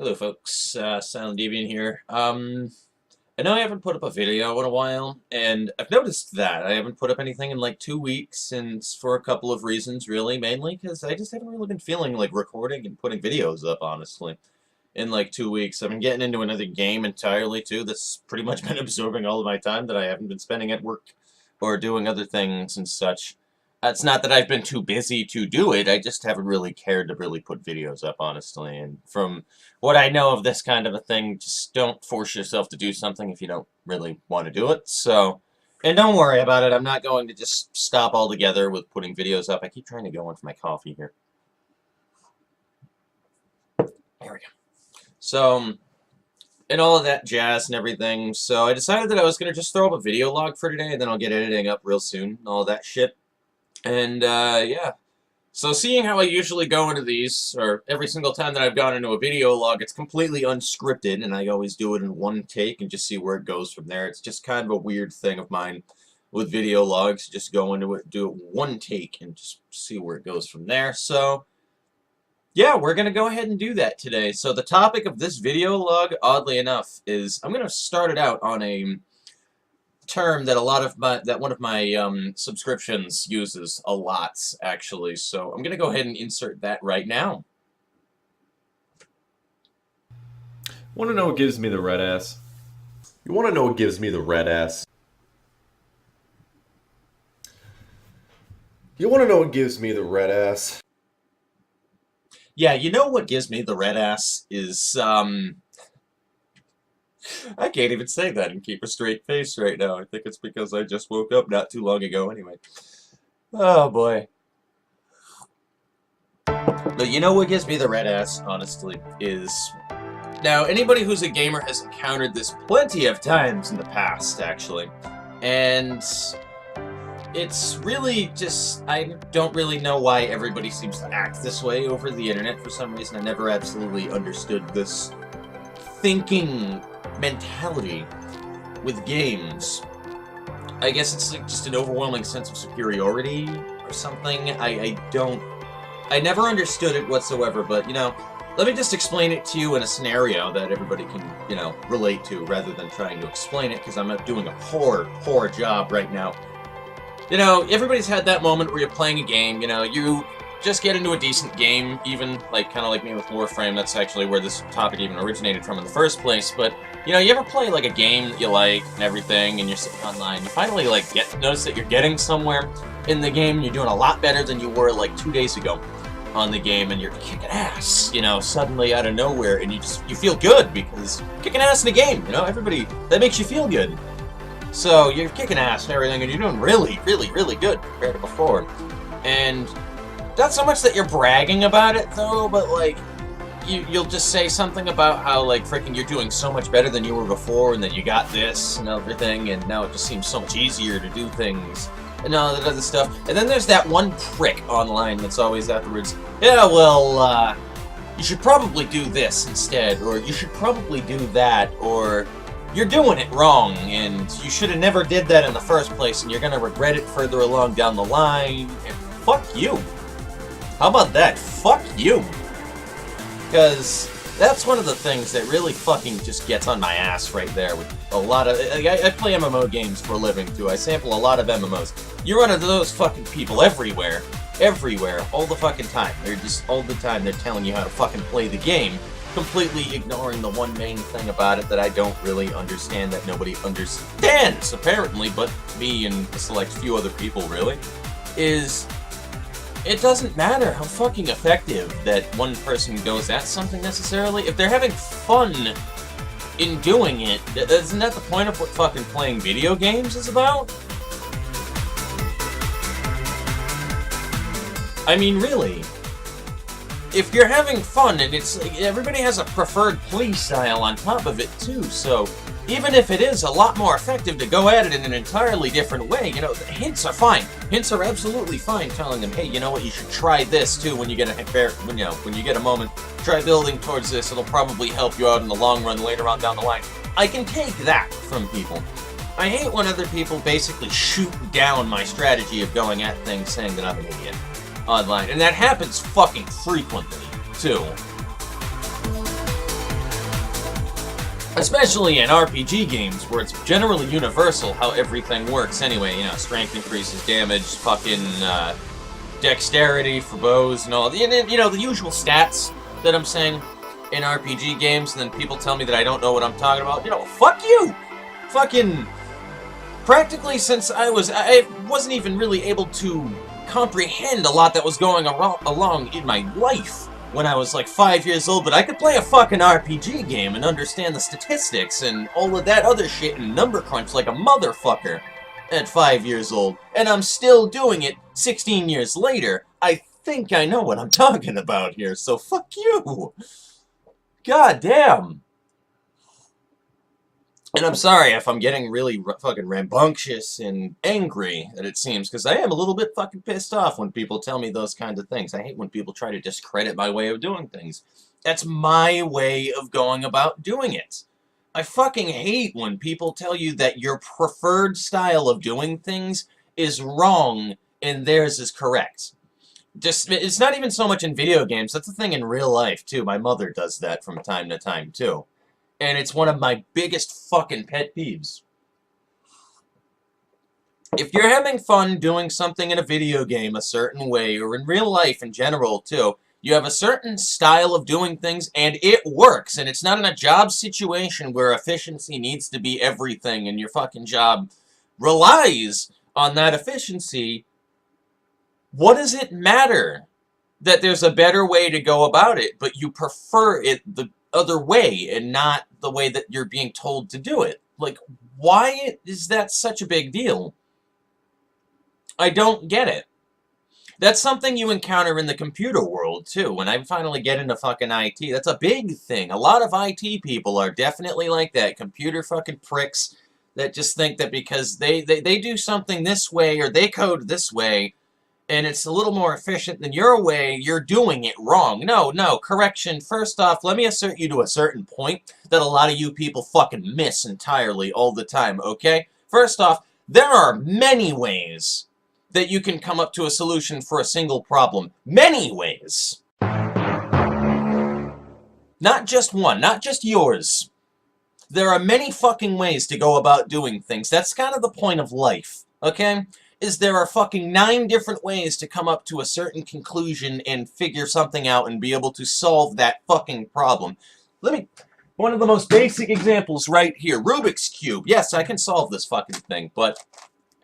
Hello, folks. Silent Deviant here. I know I haven't put up a video in a while, and I've noticed that I haven't put up anything in like 2 weeks, and it's for a couple of reasons, really, mainly because I just haven't really been feeling like recording and putting videos up, honestly, in like 2 weeks. I've been getting into another game entirely, too, that's pretty much been absorbing all of my time that I haven't been spending at work or doing other things and such. It's not that I've been too busy to do it, I just haven't really cared to really put videos up, honestly, and from what I know of this kind of a thing, just don't force yourself to do something if you don't really want to do it, so, and don't worry about it, I'm not going to just stop altogether with putting videos up. I keep trying to go on for my coffee here. There we go. So, and all of that jazz and everything, so I decided that I was going to just throw up a video log for today, and then I'll get editing up real soon, and all that shit. And, yeah. So seeing how I usually go into these, or every single time that I've gone into a video log, it's completely unscripted, and I always do it in one take and just see where it goes from there. It's just kind of a weird thing of mine with video logs, just go into it, do it one take, and just see where it goes from there. So, yeah, we're going to go ahead and do that today. So the topic of this video log, oddly enough, is I'm going to start it out on a term that one of my subscriptions uses a lot, actually. So I'm gonna go ahead and insert that right now. Want to know what gives me the red ass? You want to know what gives me the red ass? You want to know what gives me the red ass? Yeah, you know what gives me the red ass is, I can't even say that and keep a straight face right now. I think it's because I just woke up not too long ago anyway. Oh boy. But you know what gives me the red ass, honestly, is... Now, anybody who's a gamer has encountered this plenty of times in the past, actually. And it's really just... I don't really know why everybody seems to act this way over the internet for some reason. I never absolutely understood this thinking mentality with games. I guess it's like just an overwhelming sense of superiority or something. I never understood it whatsoever, but, you know, let me just explain it to you in a scenario that everybody can, you know, relate to rather than trying to explain it, because I'm doing a poor job right now. You know, everybody's had that moment where you're playing a game, you know, you just get into a decent game, even, like, kind of like me with Warframe. That's actually where this topic even originated from in the first place, but, you know, you ever play, like, a game that you like and everything, and you're sitting online, you finally, like, notice that you're getting somewhere in the game, and you're doing a lot better than you were, like, 2 days ago on the game, and you're kicking ass, you know, suddenly out of nowhere, and you feel good, because you're kicking ass in the game, you know, everybody, that makes you feel good. So, you're kicking ass and everything, and you're doing really, really, really good compared to before, and not so much that you're bragging about it, though, but, like, you'll just say something about how, like, freaking you're doing so much better than you were before, and that you got this and everything, and now it just seems so much easier to do things, and all that other stuff. And then there's that one prick online that's always afterwards, yeah, well, you should probably do this instead, or you should probably do that, or you're doing it wrong, and you should have never did that in the first place, and you're gonna regret it further along down the line, and fuck you. How about that? Fuck you. Because that's one of the things that really fucking just gets on my ass right there with a lot of... I play MMO games for a living, too. I sample a lot of MMOs. You run into those fucking people everywhere. Everywhere. All the fucking time. They're just all the time they're telling you how to fucking play the game, completely ignoring the one main thing about it that I don't really understand, that nobody understands, apparently, but me and a select few other people, really, is... It doesn't matter how fucking effective that one person goes at something necessarily. If they're having fun in doing it, isn't that the point of what fucking playing video games is about? I mean, really. If you're having fun, and it's like, everybody has a preferred play style on top of it too, so even if it is a lot more effective to go at it in an entirely different way, you know, hints are fine. Hints are absolutely fine, telling them, hey, you know what, you should try this too when you get when you get a moment. Try building towards this, it'll probably help you out in the long run later on down the line. I can take that from people. I hate when other people basically shoot down my strategy of going at things saying that I'm an idiot online, and that happens fucking frequently, too. Especially in RPG games, where it's generally universal how everything works anyway. You know, strength increases damage, fucking, dexterity for bows and all. You know, the usual stats that I'm saying in RPG games, and then people tell me that I don't know what I'm talking about. You know, fuck you! Fucking... Practically since I wasn't even really able to comprehend a lot that was going along in my life when I was like 5 years old, but I could play a fucking RPG game and understand the statistics and all of that other shit and number crunch like a motherfucker at 5 years old. And I'm still doing it 16 years later. I think I know what I'm talking about here, so fuck you! God damn! And I'm sorry if I'm getting really fucking rambunctious and angry, that it seems, because I am a little bit fucking pissed off when people tell me those kinds of things. I hate when people try to discredit my way of doing things. That's my way of going about doing it. I fucking hate when people tell you that your preferred style of doing things is wrong and theirs is correct. It's not even so much in video games, that's a thing in real life, too. My mother does that from time to time, too. And it's one of my biggest fucking pet peeves. If you're having fun doing something in a video game a certain way, or in real life in general too, you have a certain style of doing things and it works, and it's not in a job situation where efficiency needs to be everything and your fucking job relies on that efficiency, what does it matter that there's a better way to go about it, but you prefer it the other way and not the way that you're being told to do it? Like, why is that such a big deal? I don't get it. That's something you encounter in the computer world, too. When I finally get into fucking IT, that's a big thing. A lot of IT people are definitely like that. Computer fucking pricks that just think that because they do something this way or they code this way, and it's a little more efficient than your way, you're doing it wrong. No, correction. First off, let me assert you to a certain point that a lot of you people fucking miss entirely all the time, okay? First off, there are many ways that you can come up to a solution for a single problem. Many ways. Not just one, not just yours. There are many fucking ways to go about doing things. That's kind of the point of life, okay? Is there are fucking 9 different ways to come up to a certain conclusion and figure something out and be able to solve that fucking problem. One of the most basic examples right here, Rubik's Cube. Yes, I can solve this fucking thing, but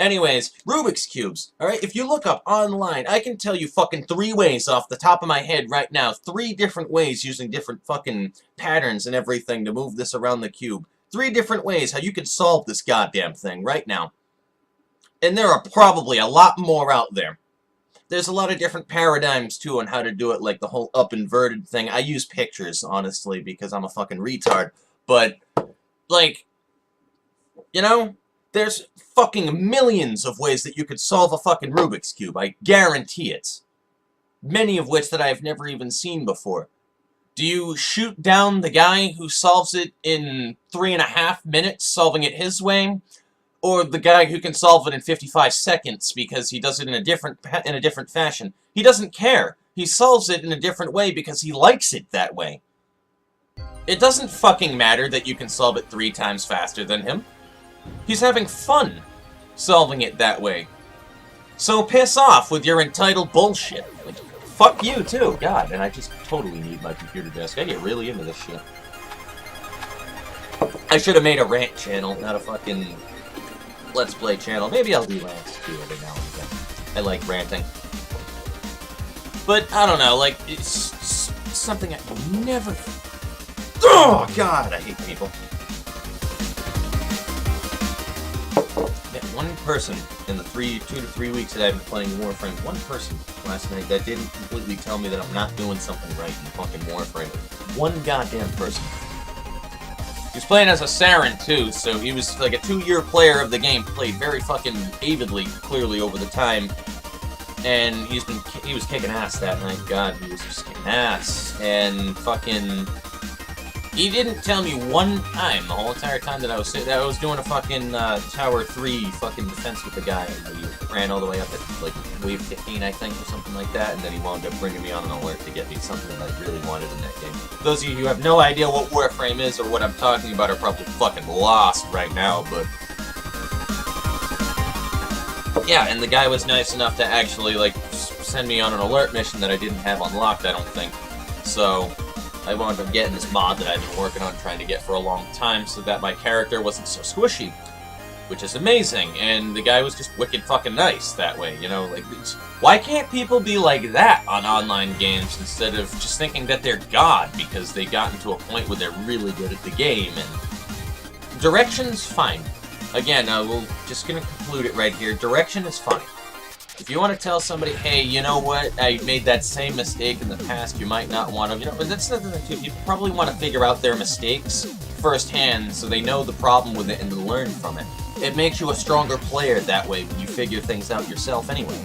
anyways, Rubik's Cubes, alright? If you look up online, I can tell you fucking 3 ways off the top of my head right now. 3 different ways using different fucking patterns and everything to move this around the cube. 3 different ways how you can solve this goddamn thing right now. And there are probably a lot more out there. There's a lot of different paradigms, too, on how to do it, like the whole up-inverted thing. I use pictures, honestly, because I'm a fucking retard. But, like, you know, there's fucking millions of ways that you could solve a fucking Rubik's Cube. I guarantee it. Many of which that I've never even seen before. Do you shoot down the guy who solves it in 3.5 minutes, solving it his way? Or the guy who can solve it in 55 seconds because he does it in a different fashion? He doesn't care. He solves it in a different way because he likes it that way. It doesn't fucking matter that you can solve it 3 times faster than him. He's having fun solving it that way. So piss off with your entitled bullshit. Like, fuck you too. God, and I just totally need my computer desk. I get really into this shit. I should have made a rant channel, not a fucking Let's Play channel. Maybe I'll do rants too every now and again. I like ranting. But, I don't know, like, it's something I never... Oh, God, I hate people. That one person in the 2 to 3 weeks that I've been playing Warframe, one person last night that didn't completely tell me that I'm not doing something right in fucking Warframe. One goddamn person. He was playing as a Saren, too, so he was like a 2-year player of the game, played very fucking avidly, clearly, over the time. And he was kicking ass that night. God, he was just kicking ass. And fucking... He didn't tell me one time, the whole entire time that I was doing a fucking Tower 3 fucking defense with the guy. ran all the way up at, like, wave 15, I think, or something like that, and then he wound up bringing me on an alert to get me something that I really wanted in that game. Those of you who have no idea what Warframe is or what I'm talking about are probably fucking lost right now, but... yeah, and the guy was nice enough to actually, like, send me on an alert mission that I didn't have unlocked, I don't think. So, I wound up getting this mod that I've been working on trying to get for a long time so that my character wasn't so squishy. Which is amazing, and the guy was just wicked fucking nice that way, you know, like, why can't people be like that on online games instead of just thinking that they're God because they got into a point where they're really good at the game, and direction's fine. Again, we're just gonna conclude it right here, direction is fine. If you want to tell somebody, hey, you know what, I made that same mistake in the past, you might not want to, you know, but that's nothing that you probably want to figure out their mistakes firsthand so they know the problem with it and learn from it. It makes you a stronger player that way when you figure things out yourself anyway.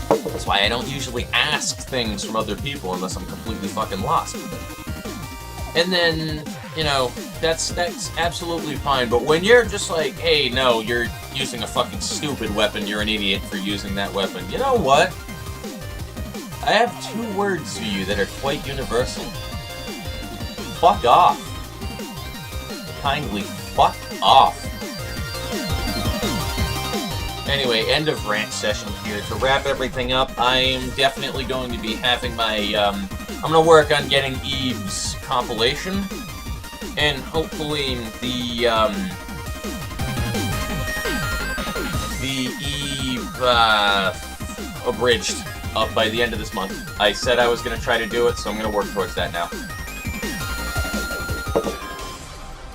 That's why I don't usually ask things from other people unless I'm completely fucking lost with it. And then, you know, that's absolutely fine, but when you're just like, hey, no, you're using a fucking stupid weapon, you're an idiot for using that weapon, you know what? I have 2 words for you that are quite universal. Fuck off. Kindly fuck off. Anyway, end of rant session here. To wrap everything up, I'm definitely going to be having my, I'm gonna work on getting Eve's compilation, and hopefully the Eve, abridged up by the end of this month. I said I was gonna try to do it, so I'm gonna work towards that now.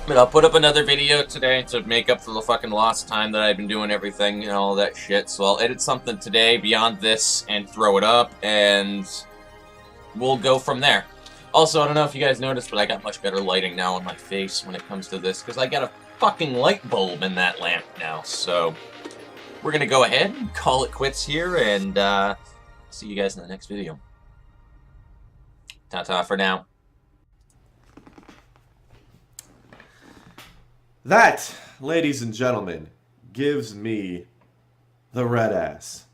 But I'll put up another video today to make up for the fucking lost time that I've been doing everything and all that shit. So I'll edit something today beyond this and throw it up, and we'll go from there. Also, I don't know if you guys noticed, but I got much better lighting now on my face when it comes to this, because I got a fucking light bulb in that lamp now. So we're gonna go ahead and call it quits here, and see you guys in the next video. Ta-ta for now. That, ladies and gentlemen, gives me the red ass.